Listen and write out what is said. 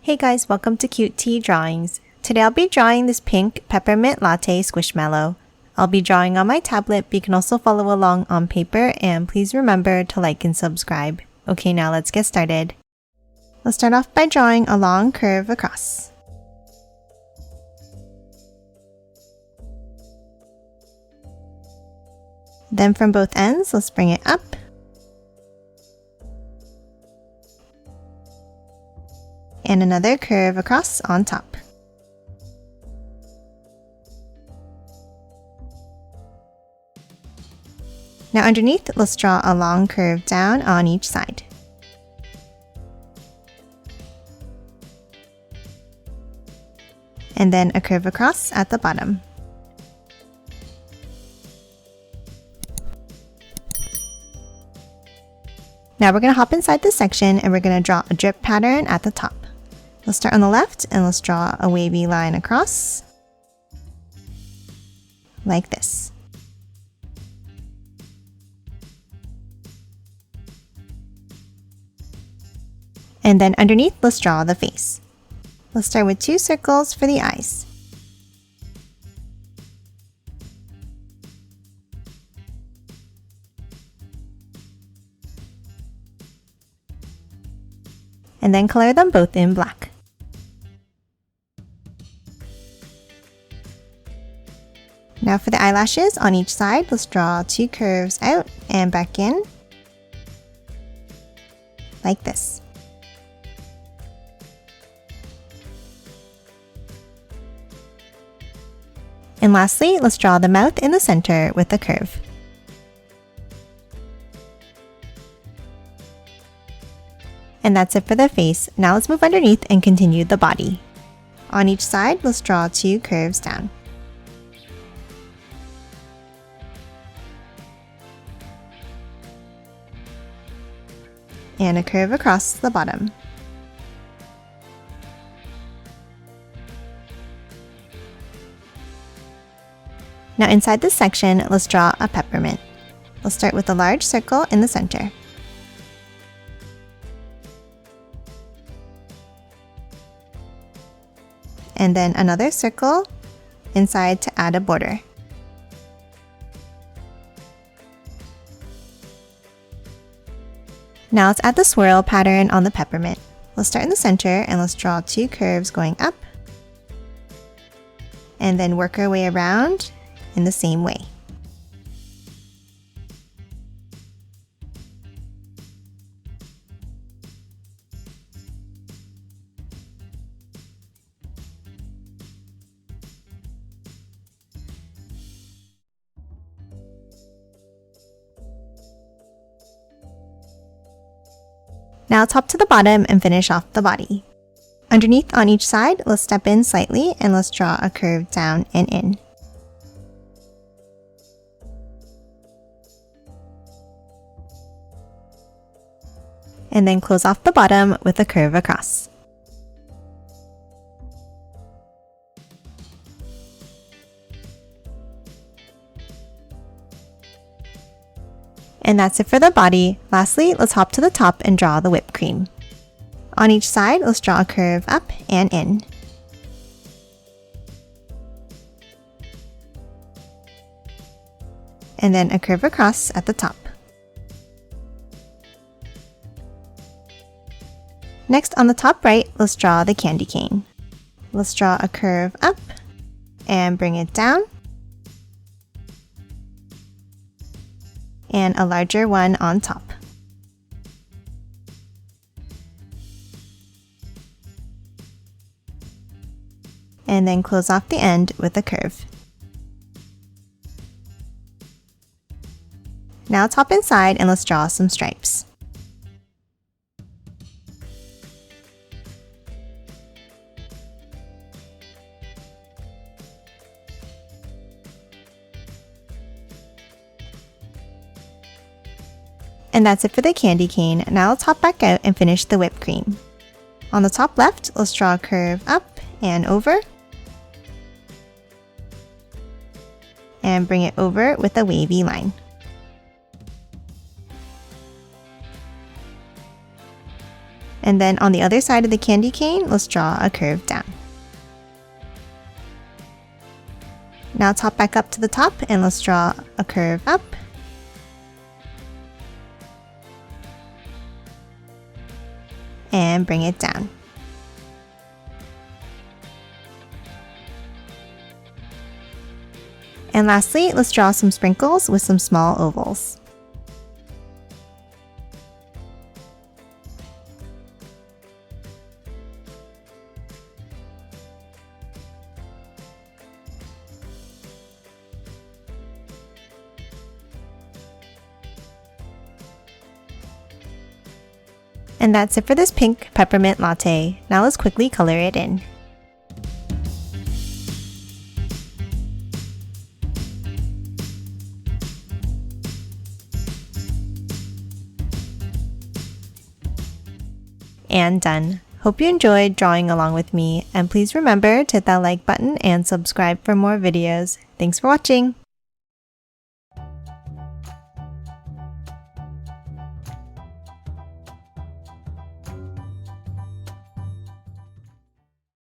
Hey guys, welcome to Cute Tea Drawings. Today I'll be drawing this pink peppermint latte squishmallow. I'll be drawing on my tablet, but you can also follow along on paper, and please remember to like and subscribe. Okay, now let's get started. Let's start off by drawing a long curve across. Then from both ends, let's bring it up. And another curve across on top. Now underneath, let's draw a long curve down on each side. And then a curve across at the bottom. Now we're going to hop inside this section and we're going to draw a drip pattern at the top. Let's start on the left and let's draw a wavy line across, like this. And then underneath, let's draw the face. Let's start with 2 circles for the eyes. And then color them both in black. Now for the eyelashes on each side, let's draw 2 curves out and back in, like this. And lastly, let's draw the mouth in the center with a curve. And that's it for the face. Now let's move underneath and continue the body. On each side, let's draw 2 curves down. And a curve across the bottom. Now inside this section, let's draw a peppermint. Let's start with a large circle in the center. And then another circle inside to add a border. Now let's add the swirl pattern on the peppermint. Let's start in the center and let's draw 2 curves going up. And then work our way around in the same way. Now top to the bottom and finish off the body. Underneath on each side, let's step in slightly and let's draw a curve down and in. And then close off the bottom with a curve across. And that's it for the body. Lastly, let's hop to the top and draw the whipped cream. On each side, let's draw a curve up and in. And then a curve across at the top. Next, on the top right, let's draw the candy cane. Let's draw a curve up and bring it down. And a larger one on top. And then close off the end with a curve. Now top inside and let's draw some stripes. And that's it for the candy cane. Now let's hop back out and finish the whipped cream. On the top left, let's draw a curve up and over. And bring it over with a wavy line. And then on the other side of the candy cane, let's draw a curve down. Now top back up to the top and let's draw a curve up. And bring it down. And lastly, let's draw some sprinkles with some small ovals. And that's it for this pink peppermint latte. Now let's quickly color it in. And done. Hope you enjoyed drawing along with me, and please remember to hit that like button and subscribe for more videos. Thanks for watching!